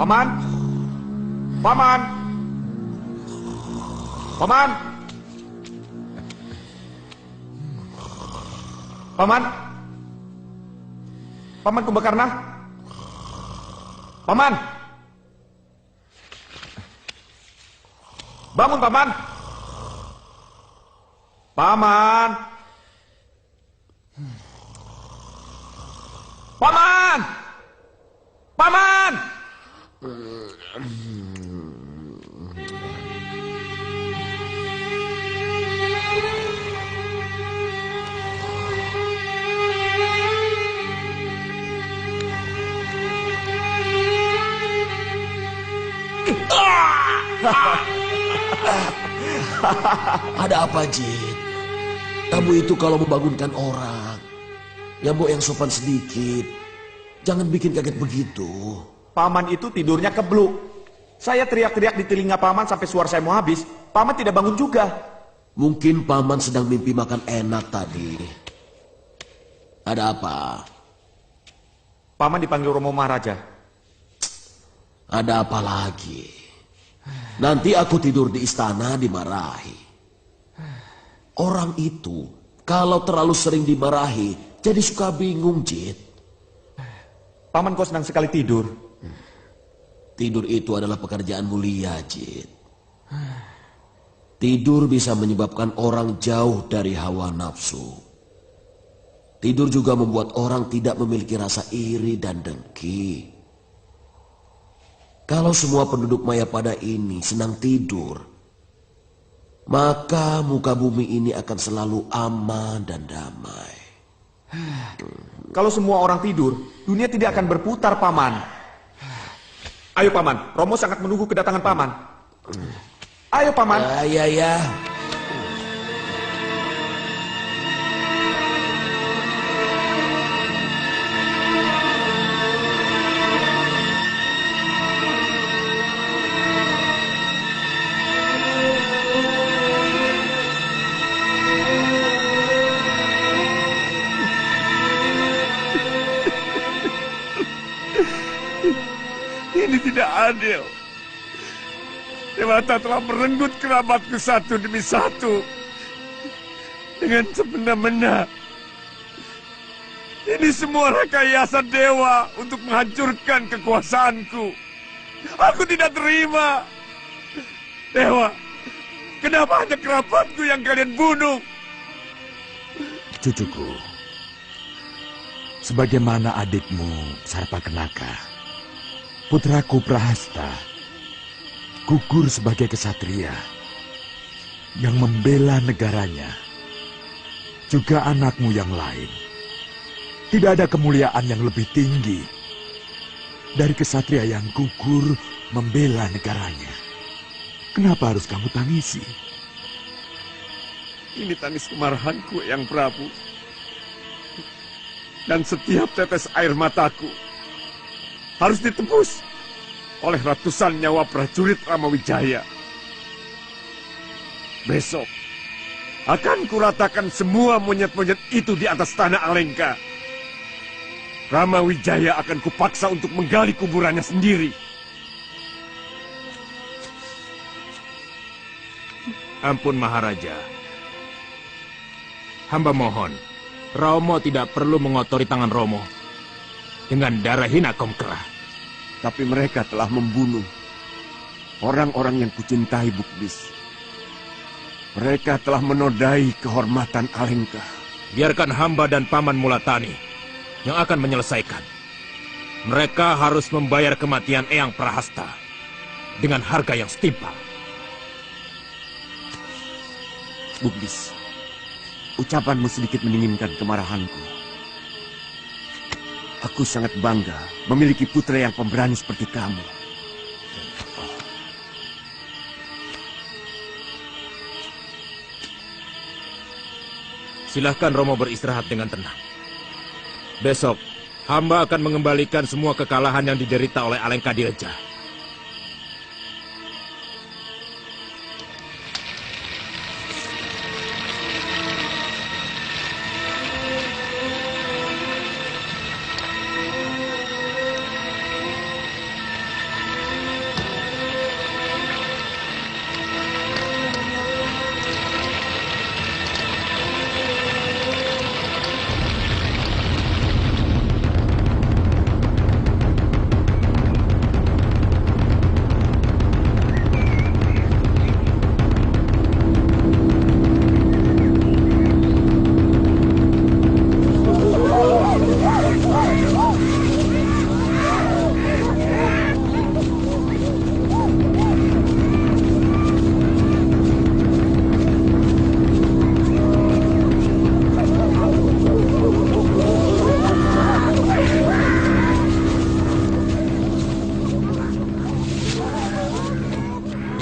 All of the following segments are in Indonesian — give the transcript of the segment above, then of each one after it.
Paman! Paman! Paman! Paman! Paman Kumbakarna? Paman! Bangun, Paman! Paman! Paman! Paman! Ada apa, Jin? Kamu itu kalau membangunkan orang, ya mau yang sopan sedikit. Jangan bikin kaget begitu. Paman itu tidurnya kebluk. Saya teriak-teriak di telinga Paman sampai suara saya mau habis. Paman tidak bangun juga. Mungkin Paman sedang mimpi makan enak tadi. Ada apa? Paman dipanggil Romo Maharaja. Ada apa lagi? Nanti aku tidur di istana dimarahi. Orang itu kalau terlalu sering dimarahi jadi suka bingung, Jit. Paman kok senang sekali tidur? Tidur itu adalah pekerjaan mulia, Jit. Tidur bisa menyebabkan orang jauh dari hawa nafsu. Tidur juga membuat orang tidak memiliki rasa iri dan dengki. Kalau semua penduduk Mayapada ini senang tidur, maka muka bumi ini akan selalu aman dan damai. Kalau semua orang tidur, dunia tidak akan berputar, Paman. Ayo, Paman. Romo sangat menunggu kedatangan Paman. Ayo, Paman. Ya. Ini tidak adil. Dewata telah merenggut kerabatku satu demi satu dengan semena-mena. Ini semua rekayasa dewa untuk menghancurkan kekuasaanku. Aku tidak terima. Dewa, kenapa hanya kerabatku yang kalian bunuh? Cucuku, sebagaimana adikmu Sarpakenaka, putraku Prahasta, gugur sebagai kesatria yang membela negaranya. Juga anakmu yang lain. Tidak ada kemuliaan yang lebih tinggi dari kesatria yang gugur membela negaranya. Kenapa harus kamu tangisi? Ini tangis kemarahanku, Yang Prabu. Dan setiap tetes air mataku harus ditebus oleh ratusan nyawa prajurit Ramawijaya. Besok akan kuratakan semua monyet-monyet itu di atas tanah Alengka. Ramawijaya akan kupaksa untuk menggali kuburannya sendiri. Ampun Maharaja. Hamba mohon, Romo tidak perlu mengotori tangan Romo dengan darah hina kaum Kera. Tapi mereka telah membunuh orang-orang yang kucintai, Bukbis. Mereka telah menodai kehormatan Alengka. Biarkan hamba dan Paman Mulatani yang akan menyelesaikan. Mereka harus membayar kematian Eyang Prahasta dengan harga yang setimpal. Bukbis, ucapanmu sedikit mendinginkan kemarahanku. Aku sangat bangga memiliki putra yang pemberani seperti kamu. Silahkan Romo beristirahat dengan tenang. Besok, hamba akan mengembalikan semua kekalahan yang diderita oleh Alengka Direja.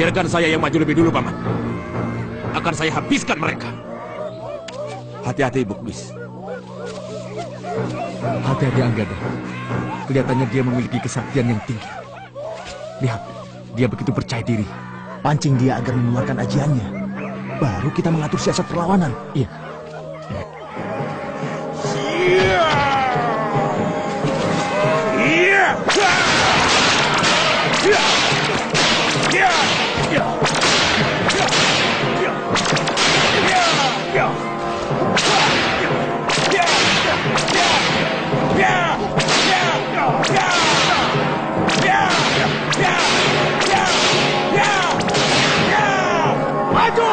Biarkan saya yang maju lebih dulu, Paman. Akan saya habiskan mereka. Hati-hati, Bukbis. Hati-hati Anggada. Kelihatannya dia memiliki kesaktian yang tinggi. Lihat, dia begitu percaya diri. Pancing dia agar mengeluarkan ajiannya. Baru kita mengatur siasat perlawanan. Iya. Maju!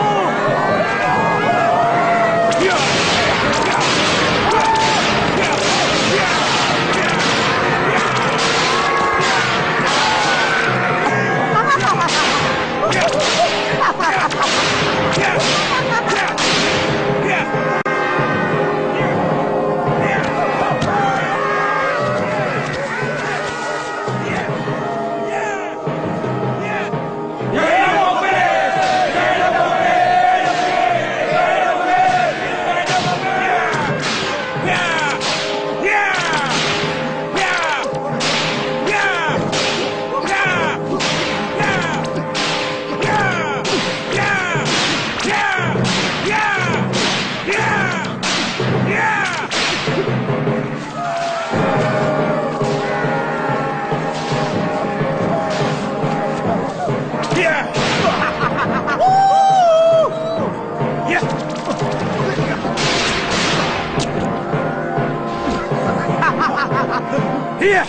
Iya.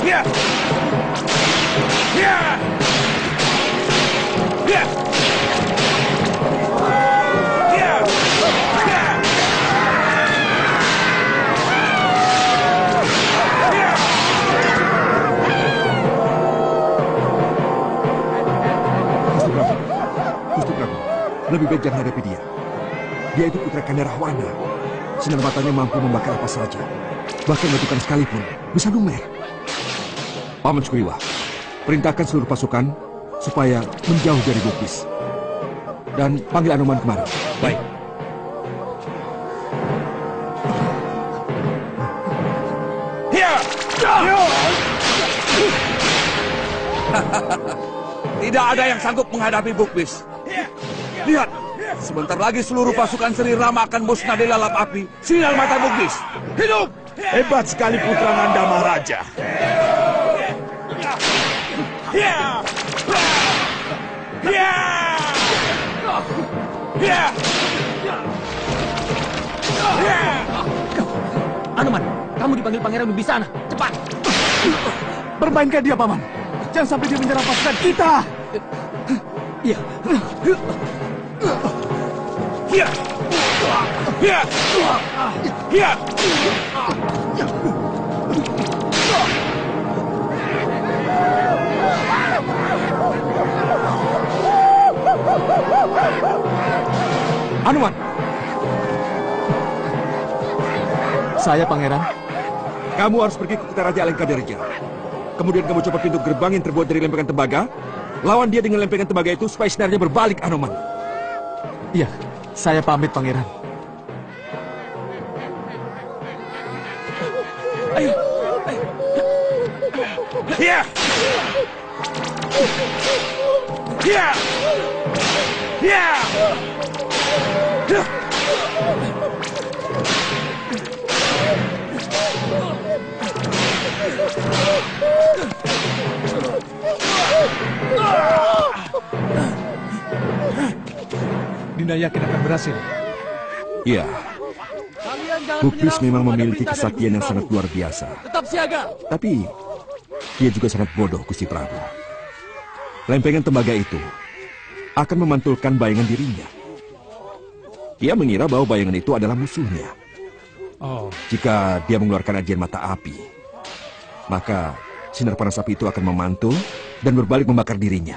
Iya. Iya. Iya. Iya. Iya. Gusti Prabu, lebih baik jangan hadapi dia. Dia itu putra Kanda Rahwana. Sinar matanya mampu membakar apa saja. Bahkan batukan sekalipun bisa lumer. Paman Sugriwa, perintahkan seluruh pasukan supaya menjauh dari Bukbis. Dan panggil Anoman kemari. Baik. Tidak ada yang sanggup menghadapi Bukbis. Lihat, sebentar lagi seluruh pasukan Sri Rama akan musnah di lalap api sinar mata Bukbis. Hidup! Hebat sekali putra Nanda Maharaja. Anoman, kamu dipanggil Pangeran Wibisana. Cepat! Permainkan dia, Paman. Jangan sampai dia menyerang pasukan kita. Iya. Iya. Iya. Iya. Anoman, Saya, Pangeran. kamu harus pergi ke Kota Raja Alengkadarja. Kemudian kamu coba pintu gerbang yang terbuat dari lempengan tembaga. Lawan dia dengan lempengan tembaga itu supaya sinarnya berbalik, Anoman. Iya, saya pamit, Pangeran. Ayo. Iya. Iya. Iya. Dinda yakin akan berhasil. Iya, Bukbis memang memiliki kesaktian yang sangat luar biasa. Tetap siaga. Tapi, dia juga sangat bodoh, Gusti Prabu. Lempengan tembaga itu akan memantulkan bayangan dirinya. Dia mengira bahwa bayangan itu adalah musuhnya. Oh. Jika dia mengeluarkan ajian mata api, maka sinar panas api itu akan memantul dan berbalik membakar dirinya.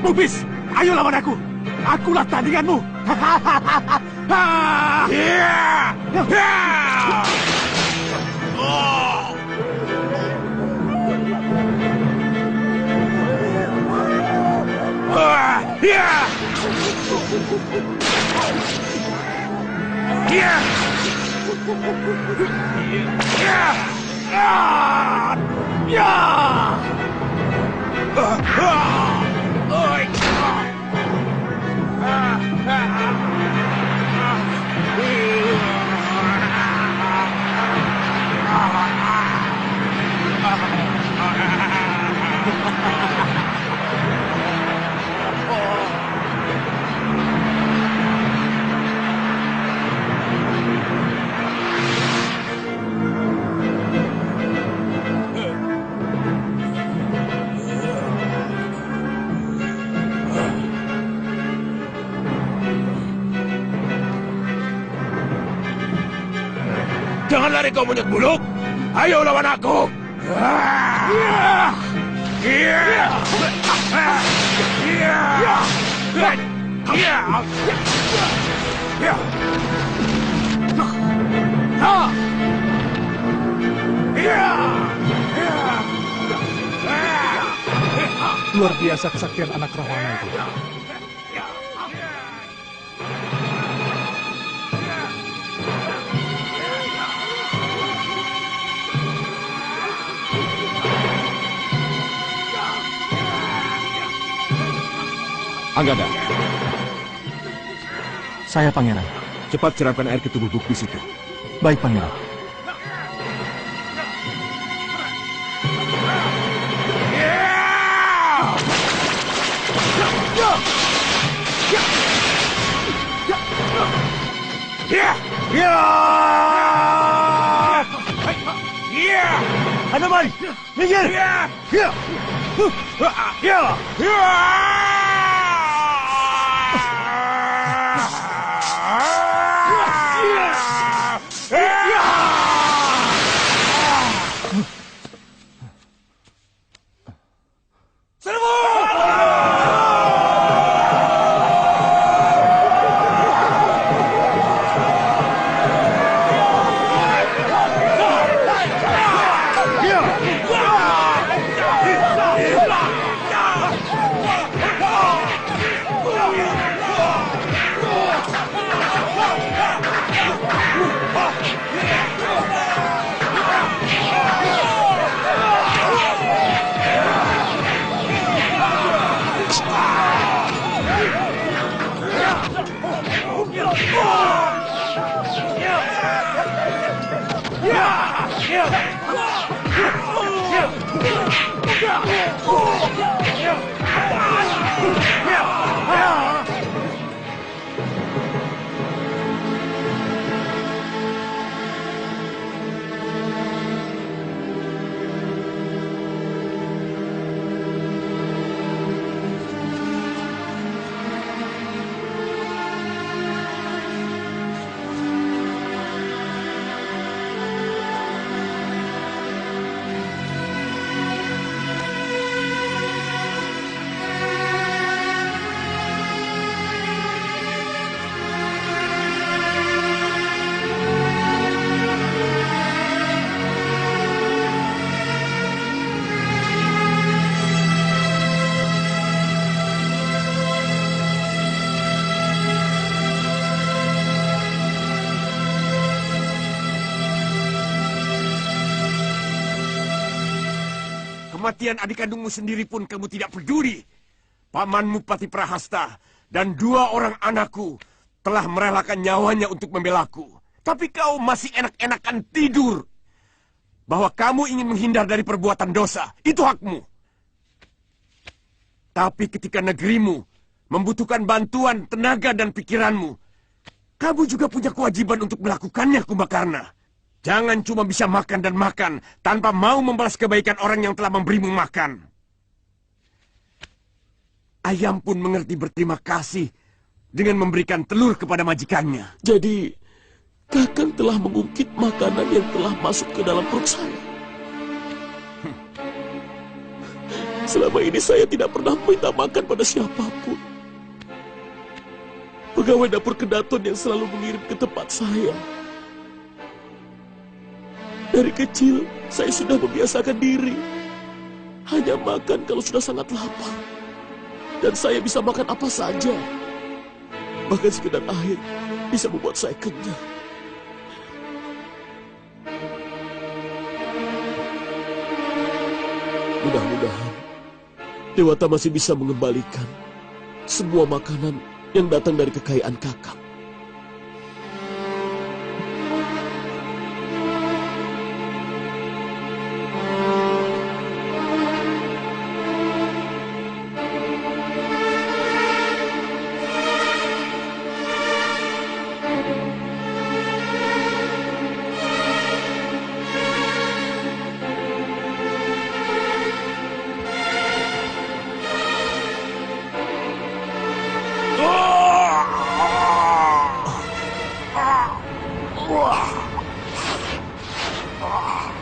Bukbis, ayo lawan aku. Akulah tandinganmu. Jangan lari kau monyet buluk. Ayo lawan aku. Luar biasa kesaktian anak Rahwana itu. Anggada, Saya pangeran. cepat siramkan air ke tubuh Bukbis itu. Baik pangeran. Hanaman, minggir! Kematian adik kandungmu sendiri pun kamu tidak peduli. Pamanmu Pati Prahasta dan 2 orang anakku telah merelakan nyawanya untuk membelaku. Tapi kau masih enak-enakan tidur. Bahwa kamu ingin menghindar dari perbuatan dosa, itu hakmu. Tapi ketika negerimu membutuhkan bantuan tenaga dan pikiranmu, kamu juga punya kewajiban untuk melakukannya, Kumbakarna. Jangan cuma bisa makan dan makan tanpa mau membalas kebaikan orang yang telah memberimu makan. Ayam pun mengerti berterima kasih dengan memberikan telur kepada majikannya. Jadi, Kakang telah mengungkit makanan yang telah masuk ke dalam perut saya. Selama ini saya tidak pernah minta makan pada siapapun. Pegawai dapur Kedaton yang selalu mengirim ke tempat saya. Dari kecil, saya sudah membiasakan diri. Hanya makan kalau sudah sangat lapar. Dan saya bisa makan apa saja. Bahkan sekedar air bisa membuat saya kenyang. Mudah-mudahan Dewata masih bisa mengembalikan semua makanan yang datang dari kekayaan Kakang.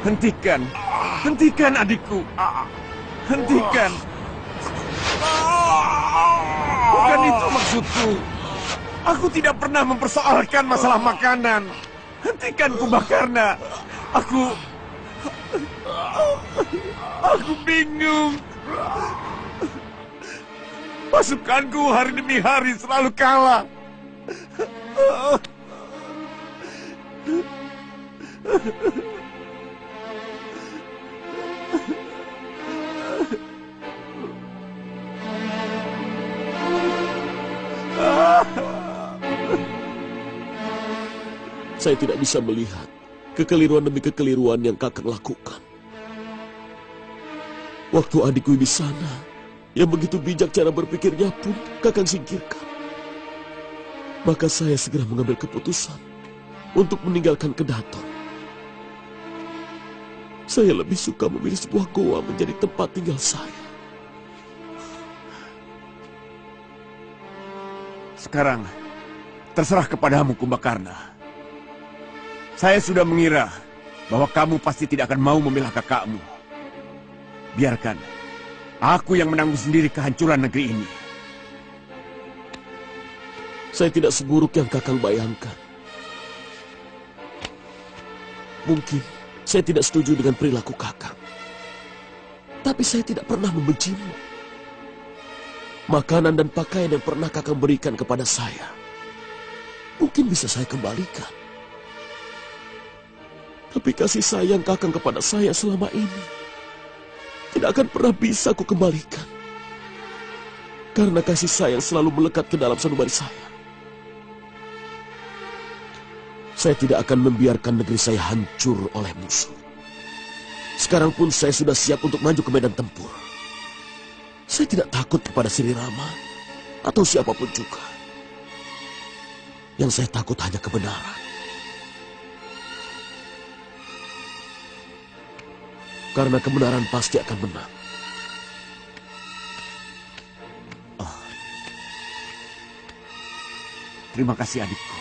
Hentikan. Hentikan adikku. Hentikan. Bukan itu maksudku. Aku tidak pernah mempersoalkan masalah makanan. Hentikan Kumbakarna. Aku bingung. Pasukanku hari demi hari selalu kalah. Saya tidak bisa melihat kekeliruan demi kekeliruan yang Kakang lakukan. Waktu adikku di sana, yang begitu bijak cara berpikirnya pun Kakang singkirkan. Maka saya segera mengambil keputusan untuk meninggalkan Kedaton. Saya lebih suka memilih sebuah goa menjadi tempat tinggal saya. Sekarang, terserah kepadamu Kumbakarna. Saya sudah mengira bahwa kamu pasti tidak akan mau membela kakakmu. Biarkan aku yang menanggung sendiri kehancuran negeri ini. Saya tidak seburuk yang Kakang bayangkan. Mungkin saya tidak setuju dengan perilaku Kakang. Tapi saya tidak pernah membencimu. Makanan dan pakaian yang pernah Kakang berikan kepada saya, mungkin bisa saya kembalikan. Tapi kasih sayang Kakang kepada saya selama ini tidak akan pernah bisa aku kembalikan. Karena kasih sayang selalu melekat ke dalam sanubari saya. Saya tidak akan membiarkan negeri saya hancur oleh musuh. Sekarang pun saya sudah siap untuk maju ke medan tempur. Saya tidak takut kepada Sri Rama atau siapapun juga. Yang saya takut hanya kebenaran. Karena kebenaran pasti akan menang. Terima kasih adikku.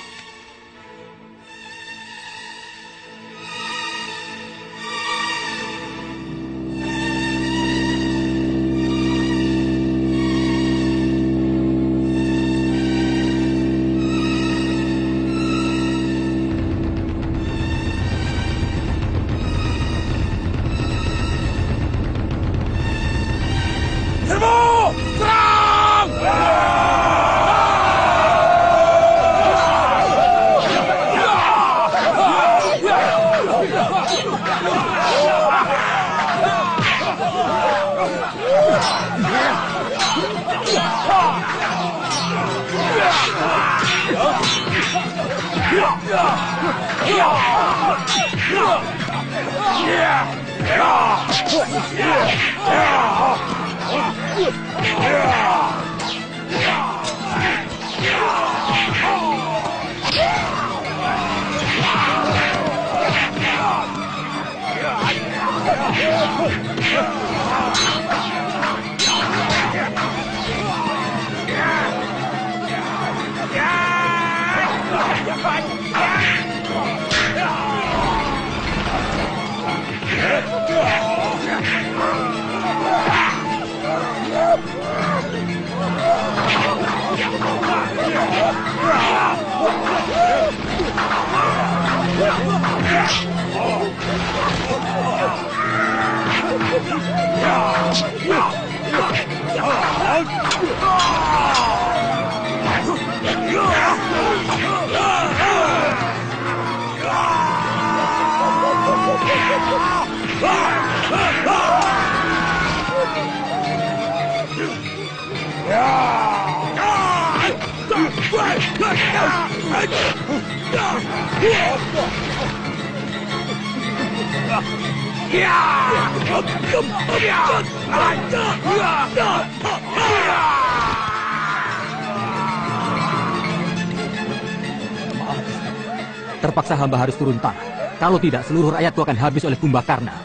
Terpaksa hamba harus turun tangan. Kalau tidak, seluruh rakyatku akan habis oleh Kumbakarna.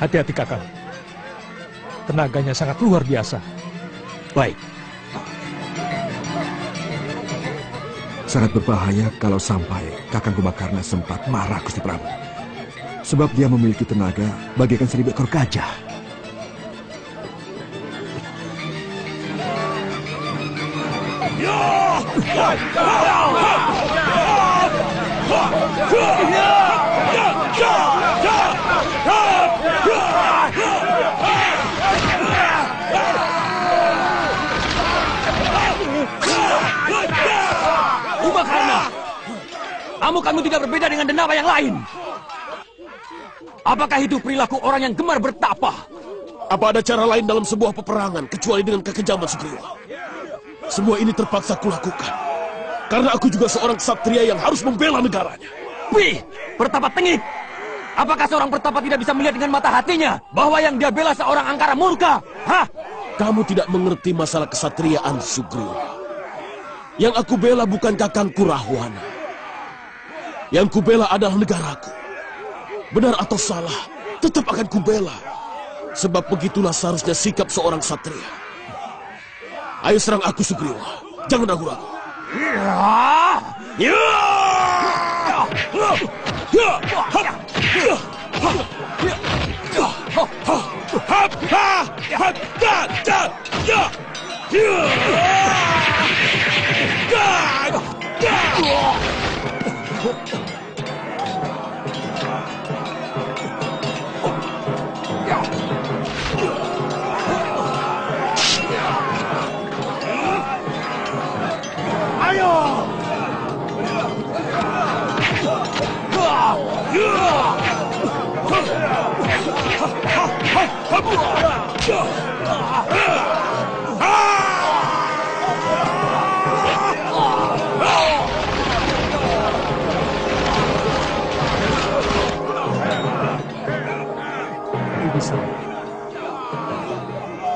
Hati-hati Kakang. Tenaganya sangat luar biasa. Baik. Sangat berbahaya kalau sampai Kakang Kumbakarna sempat marah, Gusti Prabu. Sebab dia memiliki tenaga bagaikan 1000 ekor gajah. Kubakarna, kamu tidak berbeda dengan Dendawa yang lain. Apakah itu perilaku orang yang gemar bertapa? Apa ada cara lain dalam sebuah peperangan kecuali dengan kekejaman Sugriwa? Semua ini terpaksa kulakukan karena aku juga seorang ksatria yang harus membela negaranya. Wih, Pertapa tengik! Apakah seorang Pertapa tidak bisa melihat dengan mata hatinya bahwa yang dia bela seorang angkara murka? Hah? Kamu tidak mengerti masalah kesatriaan, Sugriwa. Yang aku bela bukan kakangku Rahwana. Yang kubela adalah negaraku. Benar atau salah, tetap akan kubela. Sebab begitulah seharusnya sikap seorang ksatria. Ayo serang aku, Sugriwa. Jangan ragu-ragu.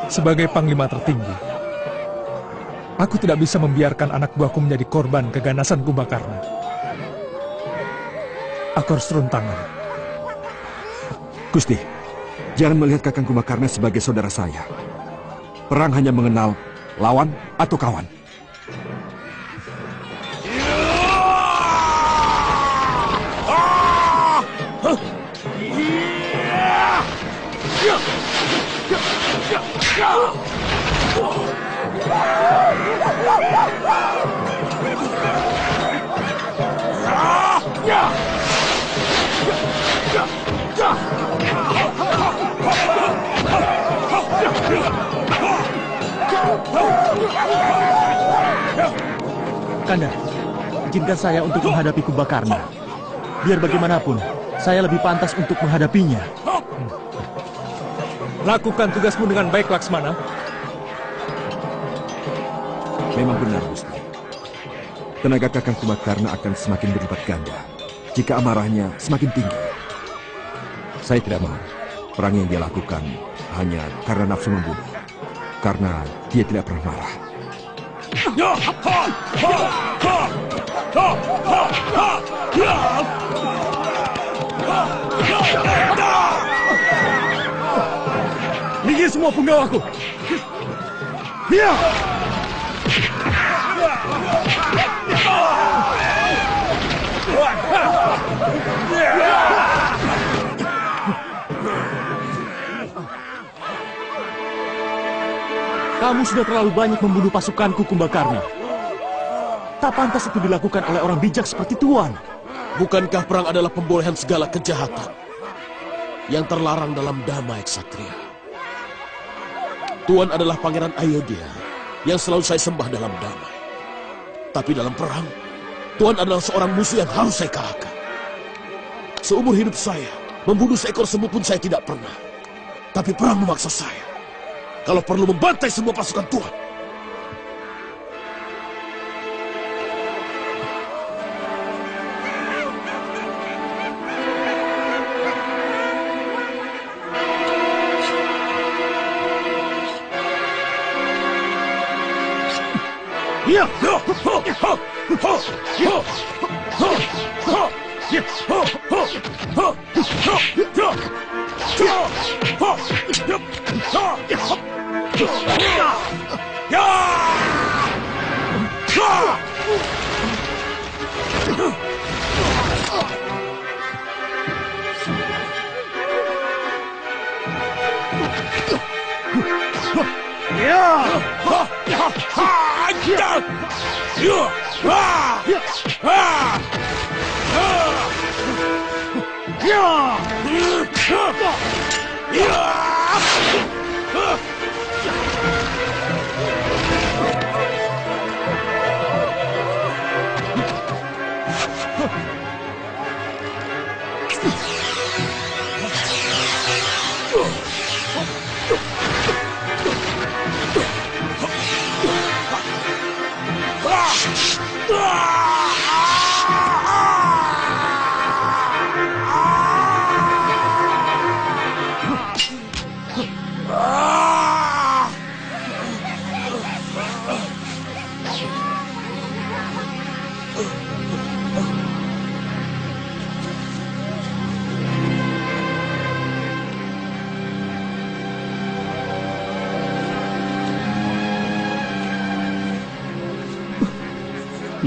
Sebagai panglima tertinggi, aku tidak bisa membiarkan anak buahku menjadi korban keganasan Kubakarna. Aku harus turun tangan. Gusti, jangan melihat kakang Kubakarna sebagai saudara saya. Perang hanya mengenal lawan atau kawan. Kanda, izinkan saya untuk menghadapi Kubakarna. Biar bagaimanapun, saya lebih pantas untuk menghadapinya. Lakukan tugasmu dengan baik, Laksmana. Memang benar, Gusti. Tenaga kakang Kubakarna akan semakin berlipat ganda jika amarahnya semakin tinggi. Saya tidak mau perang yang dia lakukan hanya karena nafsu membunuh, karena dia tidak pernah marah. Minggir semua penggawaku! Kamu sudah terlalu banyak membunuh pasukanku, Kumbakarna. Tak pantas itu dilakukan oleh orang bijak seperti Tuan. Bukankah perang adalah pembolehan segala kejahatan yang terlarang dalam damai ksatria? Tuan adalah Pangeran Ayodhya yang selalu saya sembah dalam damai. Tapi dalam perang, Tuan adalah seorang musuh yang harus saya kalahkan. Seumur hidup saya, membunuh seekor semut pun saya tidak pernah. Tapi perang memaksa saya. Kalau perlu membantai semua pasukan Tuan.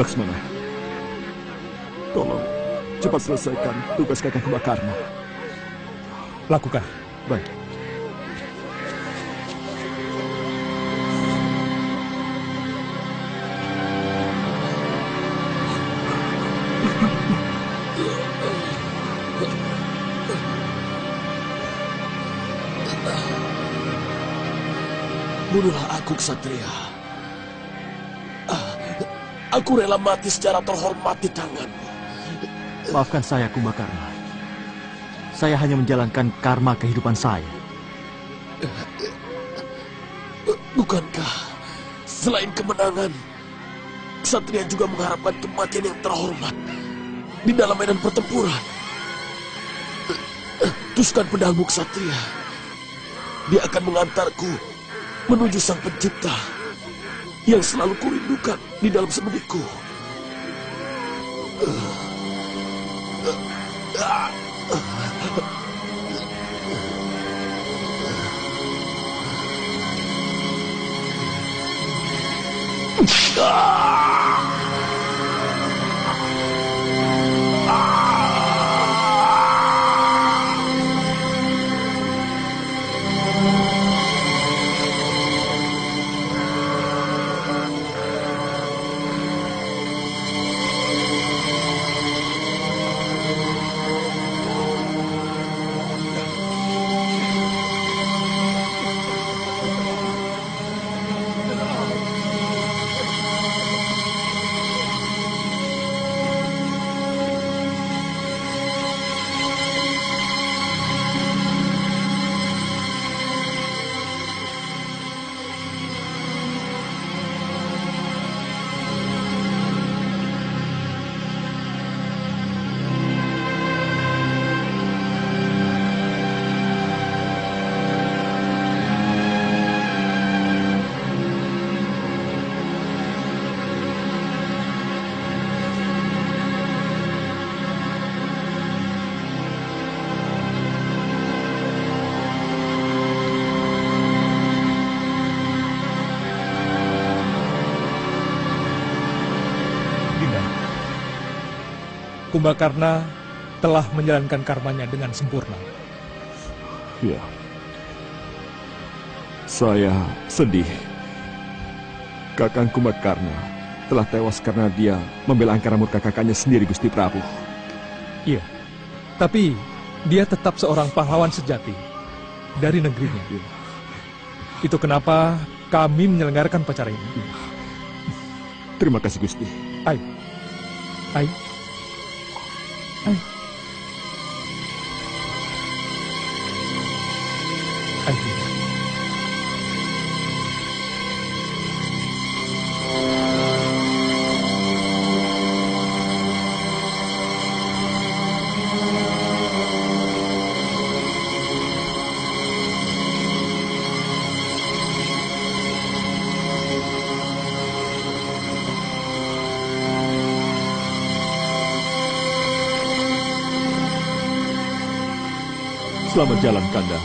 Laksmana, tolong cepat selesaikan tugas Kakang Kumbakarna. Lakukan. Baik. Bunuhlah aku, Ksatria. Aku rela mati secara terhormat di tanganmu. Maafkan saya, Kumbakarna. Saya hanya menjalankan karma kehidupan saya. Bukankah selain kemenangan, Ksatria juga mengharapkan kematian yang terhormat di dalam medan pertempuran? Tuskan pedangmu, Ksatria. Dia akan mengantarku menuju Sang Pencipta yang selalu kurindukan di dalam sembunyiku. Kumbakarna telah menjalankan karmanya dengan sempurna. Ya. Saya sedih. Kakang Kumbakarna telah tewas karena dia membela angkara murka kakaknya sendiri, Gusti Prabu. Iya, tapi dia tetap seorang pahlawan sejati dari negerinya. Ya. Itu kenapa kami menyelenggarakan upacara ini. Ya. Terima kasih, Gusti. Ayo. Ayo. Ayo. Ayo. Selamat jalan, Kanda.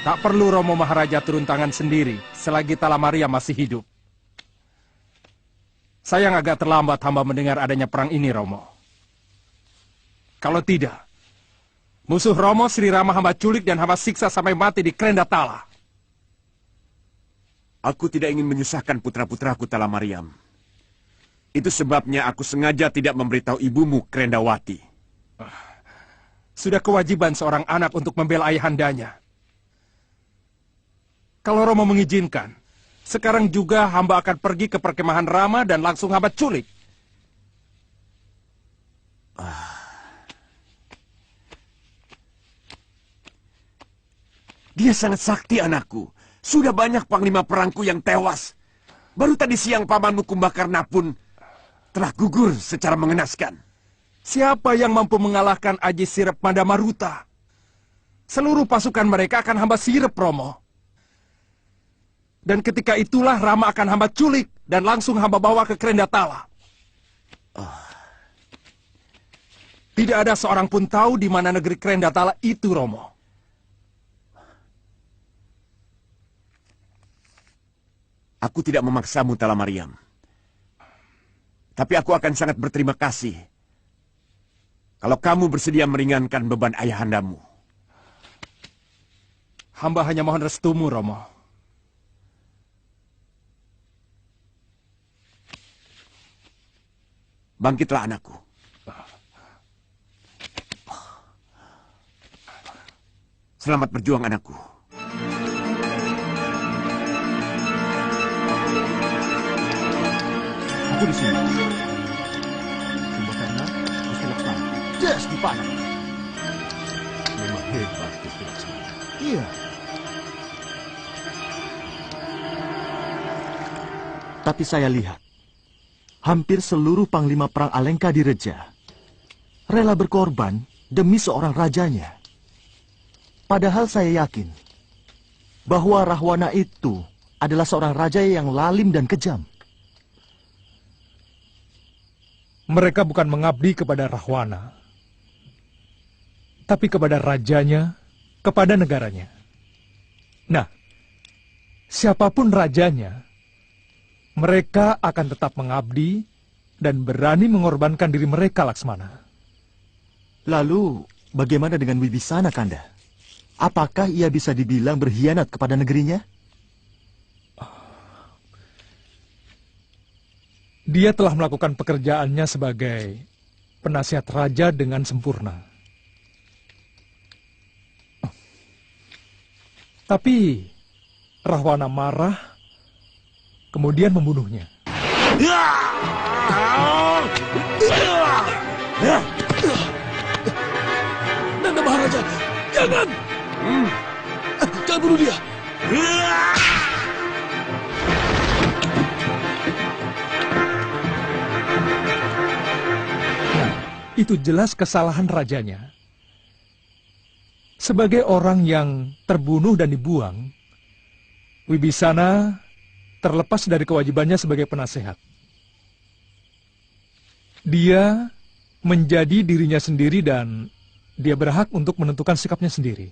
Tak perlu Romo Maharaja turun tangan sendiri selagi Talamaria masih hidup. Sayang agak terlambat hamba mendengar adanya perang ini, Romo. Kalau tidak, musuh Romo Sri Rama hamba culik dan hamba siksa sampai mati di Krendatala. Aku tidak ingin menyusahkan putra-putraku Talamariam. Itu sebabnya aku sengaja tidak memberitahu ibumu Krendawati. Sudah kewajiban seorang anak untuk membela ayahandanya. Kalau Romo mengizinkan, sekarang juga hamba akan pergi ke perkemahan Rama dan langsung hamba culik. Dia sangat sakti, anakku. Sudah banyak panglima perangku yang tewas. Baru tadi siang pamanmu Kumbakarna pun telah gugur secara mengenaskan. Siapa yang mampu mengalahkan Aji Sirep Mandamaruta? Seluruh pasukan mereka akan hamba sirep, Romo. Dan ketika itulah Rama akan hamba culik dan langsung hamba bawa ke Krendatala. Tidak ada seorang pun tahu di mana negeri Krendatala itu, Romo. Aku tidak memaksamu, Talamariam. Tapi aku akan sangat berterima kasih kalau kamu bersedia meringankan beban ayahandamu. Hamba hanya mohon restumu, Romo. Bangkitlah, anakku. Selamat berjuang, anakku. Aku di sini. Kumbakarna, Gusti Laksmana. Yes, di panah. Memang hebat, Gusti Laksmana. Iya. Tapi saya lihat, hampir seluruh panglima perang Alengka di Reja rela berkorban demi seorang rajanya. Padahal saya yakin bahwa Rahwana itu adalah seorang raja yang lalim dan kejam. Mereka bukan mengabdi kepada Rahwana, tapi kepada rajanya, kepada negaranya. Nah, siapapun rajanya, mereka akan tetap mengabdi dan berani mengorbankan diri mereka, Laksmana. Lalu, bagaimana dengan Wibisana, Kanda? Apakah ia bisa dibilang berkhianat kepada negerinya? Dia telah melakukan pekerjaannya sebagai penasihat raja dengan sempurna. Tapi Rahwana marah, kemudian membunuhnya. Nanda Maharaja, jangan! Jangan bunuh dia! Itu jelas kesalahan rajanya. Sebagai orang yang terbunuh dan dibuang, Wibisana terlepas dari kewajibannya sebagai penasehat. Dia menjadi dirinya sendiri dan dia berhak untuk menentukan sikapnya sendiri.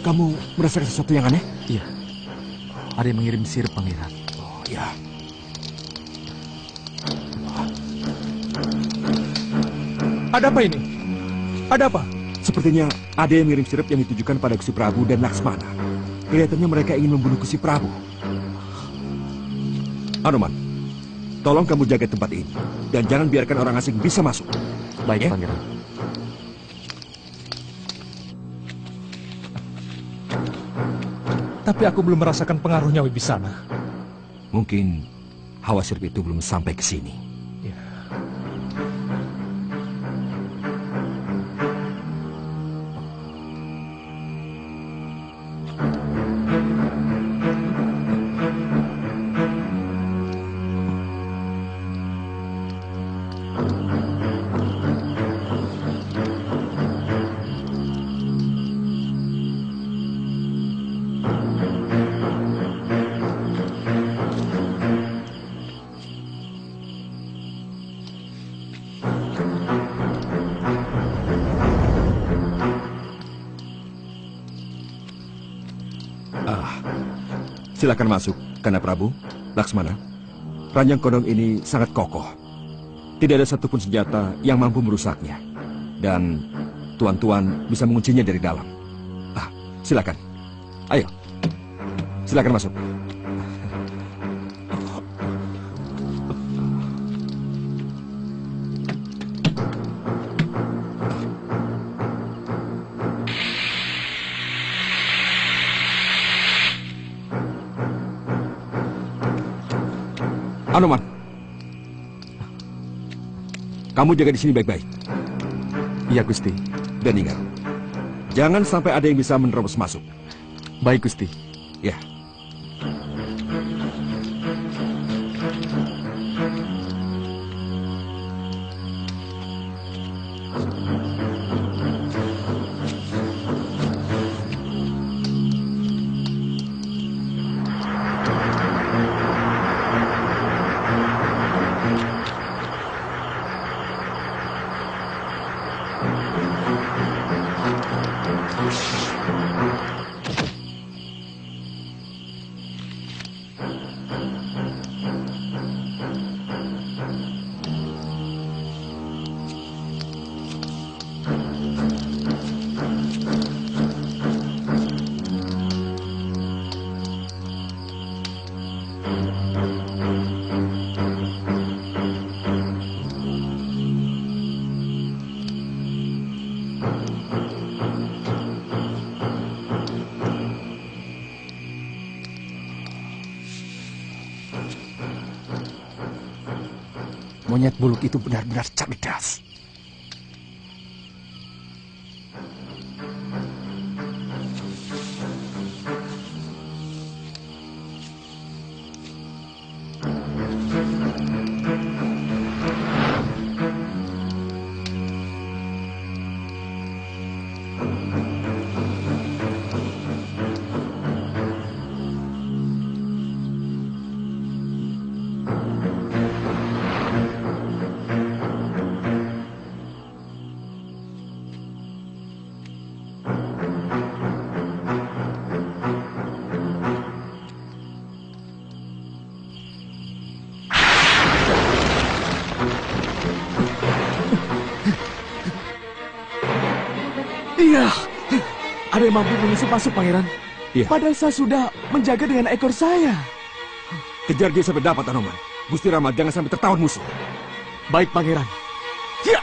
Kamu merasakan sesuatu yang aneh? Iya. Ada yang mengirim sirip, Pangeran. Oh, ya. Ada apa ini? Ada apa? Sepertinya ada yang mengirim sirip yang ditujukan pada Gusti Prabu dan Laksmana. Kelihatannya mereka ingin membunuh Gusti Prabu. Anoman, tolong kamu jaga tempat ini. Dan jangan biarkan orang asing bisa masuk. Baik, Ya? Pangeran. Tapi aku belum merasakan pengaruhnya Wibisana. Mungkin hawa sirip itu belum sampai ke sini. Ya. Silakan masuk, Kanda Prabu, Laksmana. Ranjang Kodong ini sangat kokoh. Tidak ada satupun senjata yang mampu merusaknya. Dan tuan-tuan bisa menguncinya dari dalam. Silakan. Ayo. Silakan masuk. Anoman, kamu jaga di sini baik-baik. Iya, Gusti. Dan ingat, jangan sampai ada yang bisa menerobos masuk. Baik, Gusti. Ya. Monyet buluk itu benar-benar cerdas. Iya, ada yang mampu menyusup masuk, Pangeran. Iya. Padahal saya sudah menjaga dengan ekor saya. Kejar dia sampai dapat, Anoman. Gusti Rama jangan sampai tertawan musuh. Baik, Pangeran. Ya!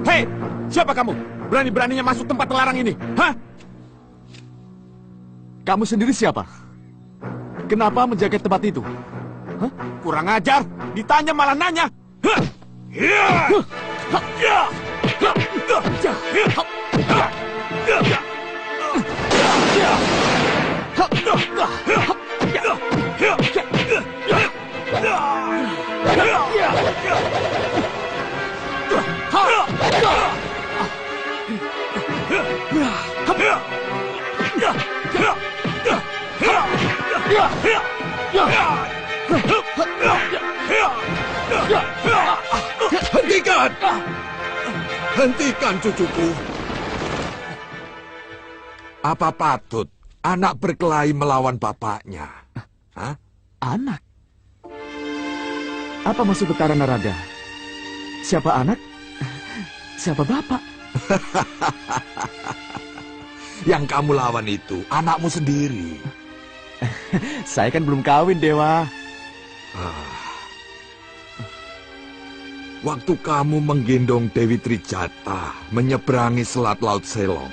Hei, siapa kamu? Berani-beraninya masuk tempat terlarang ini? Hah? Kamu sendiri siapa? Kenapa menjaga tempat itu? Hah? Kurang ajar, ditanya malah nanya. Hah? Hentikan! Hentikan, cucuku. Apa patut anak berkelahi melawan bapaknya? Hah? Anak? Apa maksud Betara Narada? Siapa anak? Siapa bapak? Yang kamu lawan itu anakmu sendiri. Saya kan belum kawin, Dewa. Waktu kamu menggendong Dewi Trijata menyeberangi Selat Laut Selong,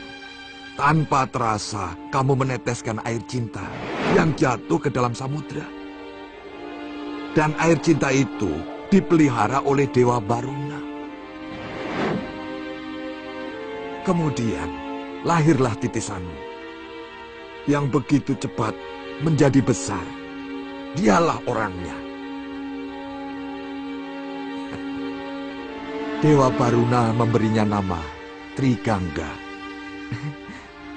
tanpa terasa kamu meneteskan air cinta yang jatuh ke dalam samudra. Dan air cinta itu dipelihara oleh Dewa Baruna. Kemudian lahirlah titisanmu yang begitu cepat menjadi besar. Dialah orangnya. Dewa Baruna memberinya nama Trigangga.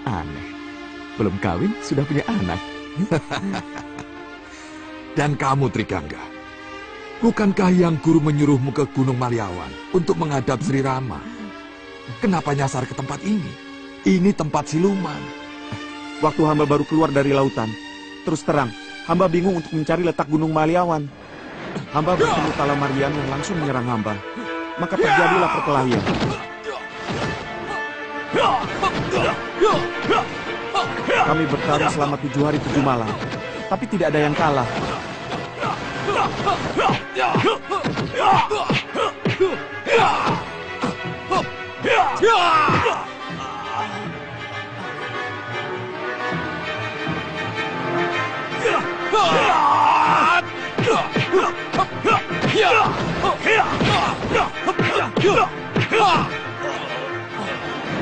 Aneh, belum kawin sudah punya anak. Dan kamu, Trigangga, bukankah yang guru menyuruhmu ke Gunung Maliawan untuk menghadap Sri Rama? Kenapa nyasar ke tempat ini? Ini tempat siluman. Waktu hamba baru keluar dari lautan, terus terang, hamba bingung untuk mencari letak Gunung Maliawan. Hamba bertemu Talamarian yang langsung menyerang hamba. Maka terjadilah perkelahian. Kami bertarung selama 7 hari 7 malam, tapi tidak ada yang kalah.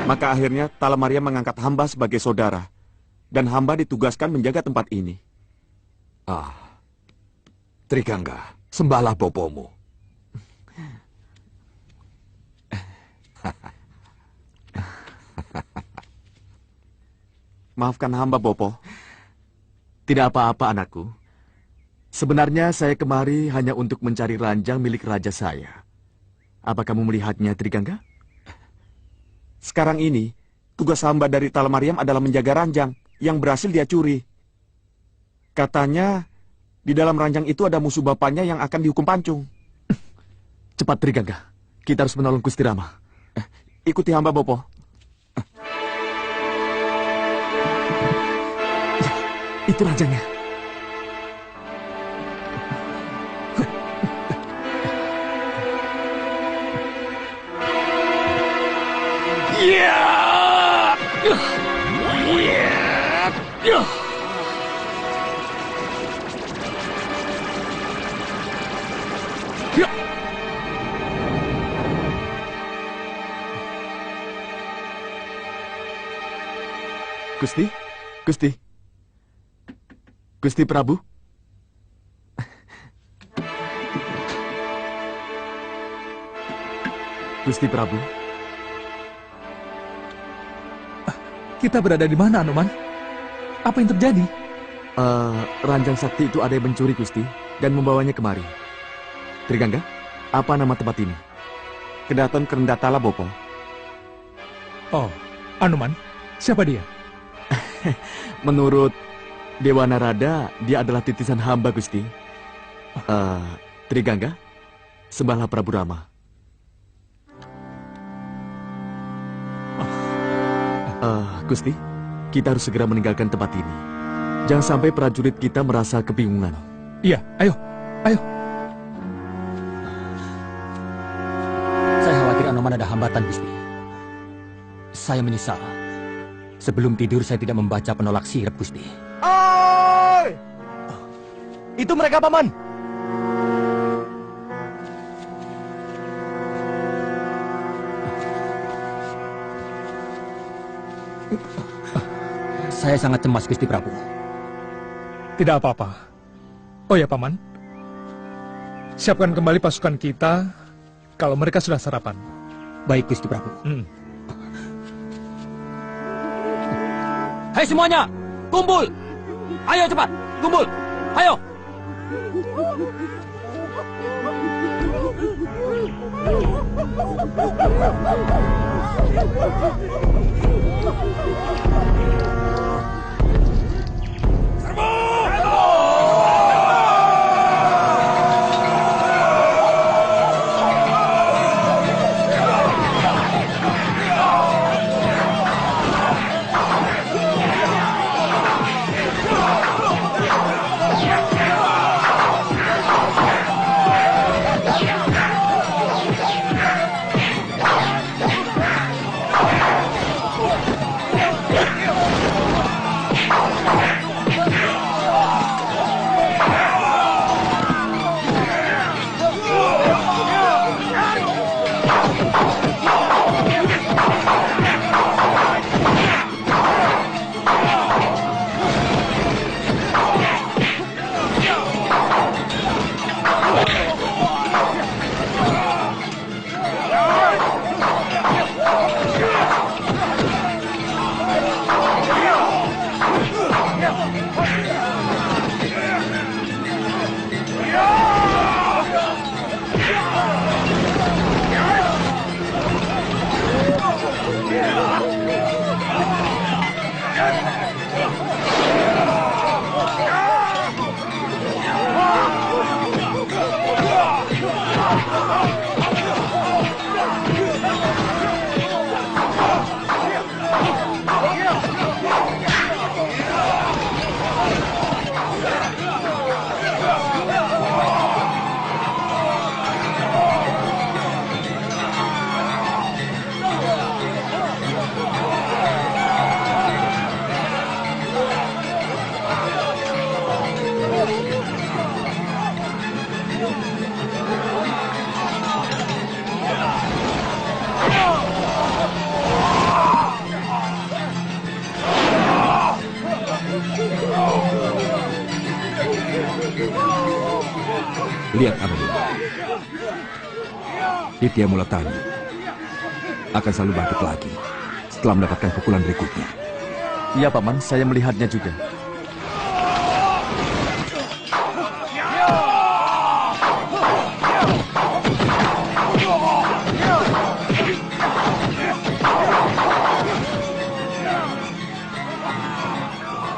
Maka akhirnya Talamariam mengangkat hamba sebagai saudara, dan hamba ditugaskan menjaga tempat ini. Trigangga, sembahlah bopomu. Maafkan hamba, Bopo. Tidak apa-apa, anakku. Sebenarnya saya kemari hanya untuk mencari ranjang milik raja saya. Apa kamu melihatnya, Trigangga? Sekarang ini, tugas hamba dari Talamariam adalah menjaga ranjang yang berhasil dia curi. Katanya di dalam ranjang itu ada musuh bapaknya yang akan dihukum pancung. Cepat Trigangga, kita harus menolong Gusti Rama. Ikuti hamba, Bopo. Itu ranjangnya. Gusti Prabu. Gusti Prabu. Kita berada di mana, Anoman? Apa yang terjadi? Ranjang Sakti itu ada yang mencuri, Gusti, dan membawanya kemari. Trigangga, apa nama tempat ini? Kedaton Kerendatala, Bopo. Oh, Anoman, siapa dia? Menurut Dewa Narada, dia adalah titisan hamba, Gusti. Trigangga, sembahlah Prabu Rama. Gusti, kita harus segera meninggalkan tempat ini. Jangan sampai prajurit kita merasa kebingungan. Iya, ayo. Saya khawatir Anoman ada hambatan, Gusti. Saya menyesal. Sebelum tidur saya tidak membaca penolak sirep, Gusti. Oi! Itu mereka, Paman. Saya sangat cemas, Gusti Prabu. Tidak apa-apa. Oh ya, Paman. Siapkan kembali pasukan kita kalau mereka sudah sarapan. Baik, Gusti Prabu. Hai semuanya, kumpul. Ayo cepat, kumpul. Ayo. Lihat, Anoman. Ditya Mulatani akan selalu bangkit lagi setelah mendapatkan pukulan berikutnya. Iya, Paman, saya melihatnya juga.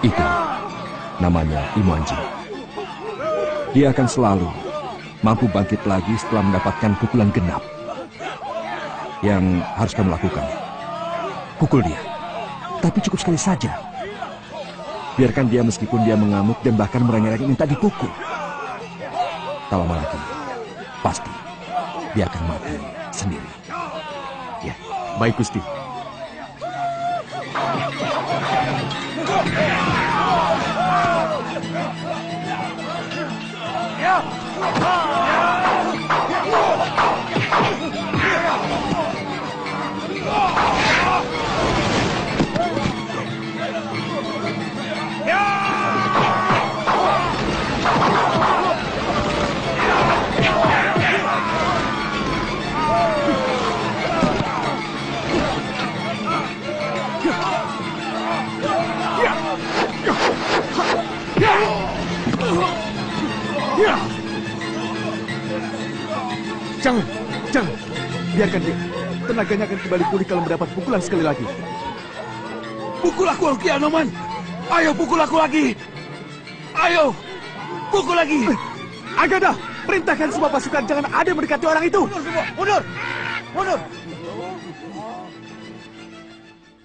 Itu namanya Imo Anjing. Dia akan selalu mampu bangkit lagi setelah mendapatkan pukulan genap. Yang harus kamu lakukan, pukul dia. Tapi cukup sekali saja. Biarkan dia meskipun dia mengamuk dan bahkan merengek-rengek minta dipukul. Tak lama lagi, pasti dia akan mati sendiri. Ya, baik Gusti. Jangan. Biarkan dia. Tenaganya akan kembali pulih kalau mendapat pukulan sekali lagi. Pukul aku lagi, Anoman. Ayo pukul aku lagi. Ayo, pukul lagi. Agada, perintahkan semua pasukan jangan ada yang mendekati orang itu. Mundur.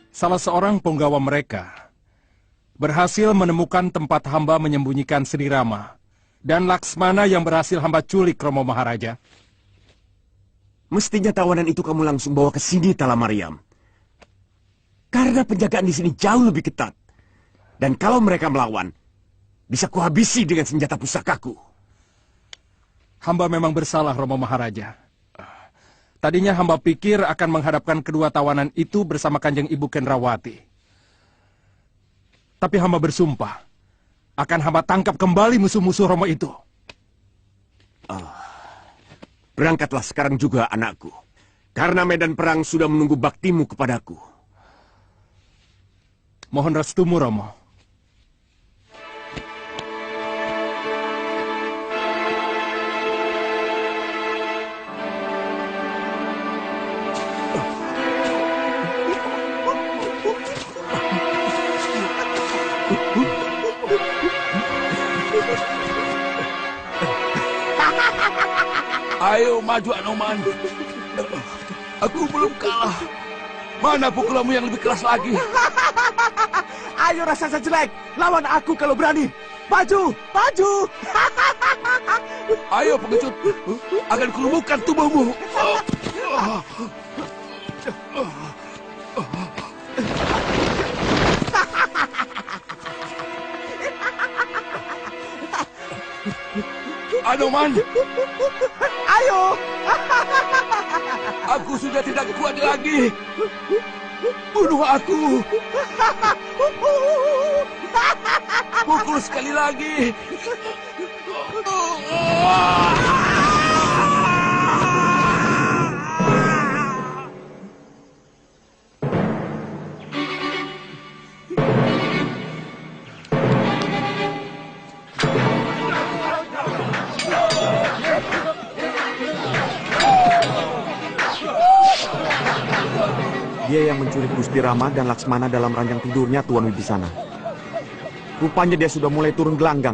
Salah seorang penggawa mereka berhasil menemukan tempat hamba menyembunyikan Sri Rama dan Laksmana yang berhasil hamba culik Romo Maharaja. Mestinya tawanan itu kamu langsung bawa ke sini, Tala Mariam. Karena penjagaan di sini jauh lebih ketat. Dan kalau mereka melawan, bisa kuhabisi dengan senjata pusakaku. Hamba memang bersalah, Romo Maharaja. Tadinya hamba pikir akan menghadapkan kedua tawanan itu bersama Kanjeng Ibu Kendrawati. Tapi hamba bersumpah, akan hamba tangkap kembali musuh-musuh Romo itu. Berangkatlah sekarang juga, anakku. Karena medan perang sudah menunggu baktimu kepadaku. Mohon restumu, Romo. Ayo maju, Anoman. Aku belum kalah. Mana pukulanmu yang lebih keras lagi? Ayo raksasa jelek, lawan aku kalau berani. Maju. Ayo pengecut, akan kulumpuhkan tubuhmu. Anoman, Ayo. aku sudah tidak kuat lagi. Bunuh aku. Pukul sekali lagi. Dia yang menculik Gusti Rama dan Laksmana dalam ranjang tidurnya, Tuan Wibisana. Rupanya dia sudah mulai turun gelanggang.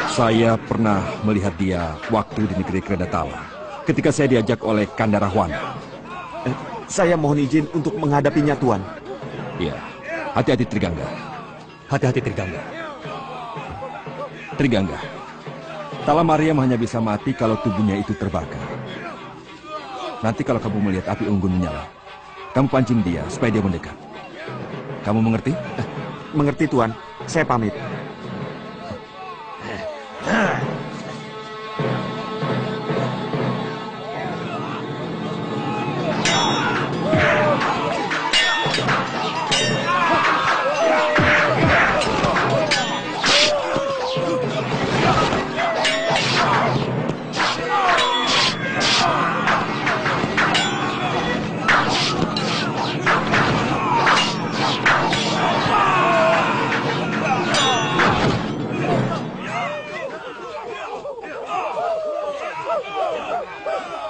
Saya pernah melihat dia waktu di negeri Kredatala, ketika saya diajak oleh Kanda Rahwana. Saya mohon izin untuk menghadapinya, Tuan. Ya, hati-hati Trigangga. Hati-hati Trigangga. Trigangga, Tala Mariam hanya bisa mati kalau tubuhnya itu terbakar. Nanti kalau kamu melihat api unggun menyala, kamu pancing dia supaya dia mendekat. Kamu mengerti? Mengerti, Tuan. Saya pamit.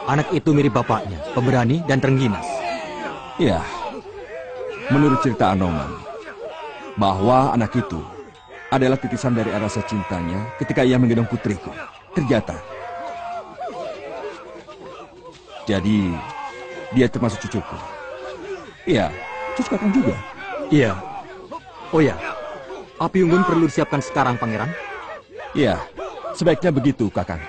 Anak itu mirip bapaknya, pemberani dan terengginas. Ya, Menurut cerita Anoman, bahwa anak itu adalah titisan dari rasa cintanya ketika ia menggendong putriku, Terjata. Jadi, dia termasuk cucuku. Iya, cucu Kakang juga. Iya. Oh ya, api unggun perlu disiapkan sekarang, Pangeran? Iya, sebaiknya begitu, Kakang.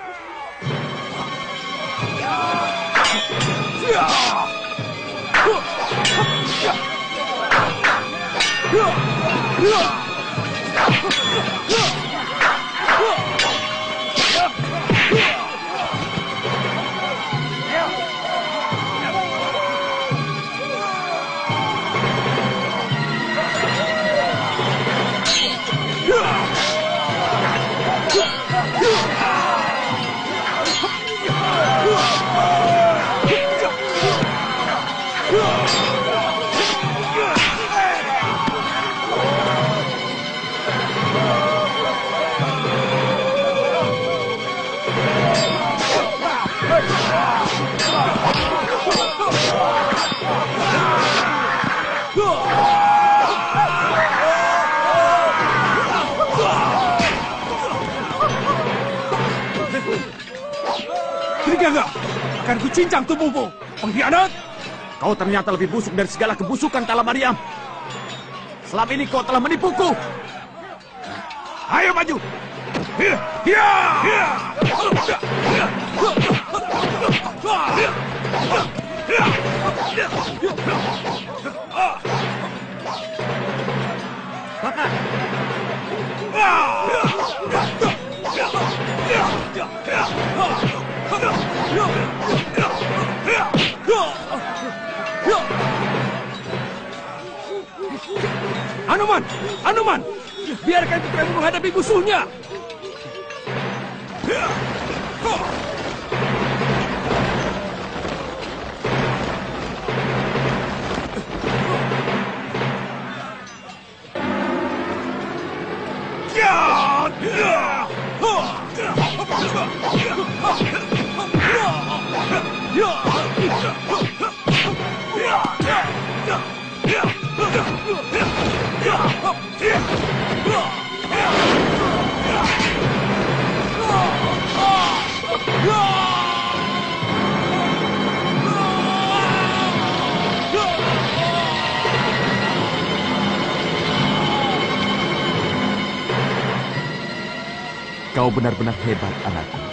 Trigangga, akan kucincang tubuhmu, pengkhianat! Kau ternyata lebih busuk dari segala kebusukan Talamariam. Selama ini kau telah menipuku. Ayo maju! Makan! Anoman! Anoman! Biarkan putramu menghadapi musuhnya! Kau benar-benar hebat, anakku.